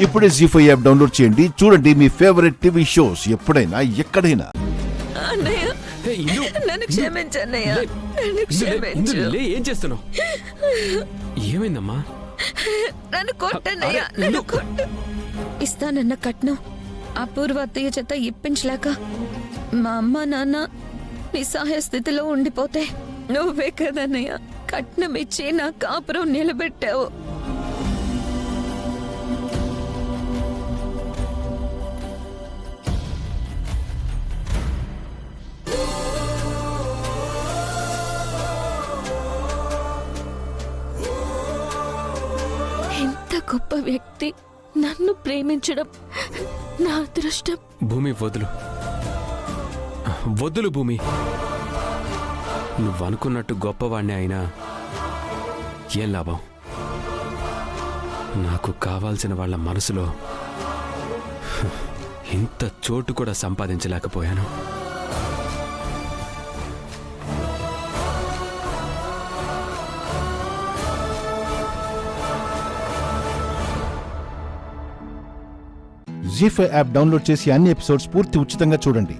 ఇప్పుడే జీ5 app download చేయండి. చూడండి మీ ఫేవరెట్ టీవీ షోస్ ఎప్పుడైనా ఎక్కడైనా. అన్నయ్య, నన్ను క్షమించన్నయ్య, నన్ను క్షమించు. ఏం చేస్తున్నావు? ఏమైందమ్మా? నన్ను కొట్టన్నయ్య, నన్ను కొట్టు. ఇస్తానన్న కట్నం అపూర్వ అత్తయ్య చేత ఇప్పించలేక మా అమ్మ నాన్న నిస్సహాయ స్థితిలో ఉండిపోతే నువ్వే కదన్నయ్య కట్నం ఇచ్చి నా కాపురం నిలబెట్టావు. ఎంత గొప్ప వ్యక్తి నన్ను ప్రేమించడం నా అదృష్టం. భూమి వదులు, వదులు భూమి. నువ్వనుకున్నట్టు గొప్పవాణ్ణి అయినా ఏం లాభం? నాకు కావాల్సిన వాళ్ళ మనసులో ఇంత చోటు కూడా సంపాదించలేకపోయాను. జీ5 యాప్ డౌన్లోడ్ చేసి అన్ని ఎపిసోడ్స్ పూర్తి ఉచితంగా చూడండి.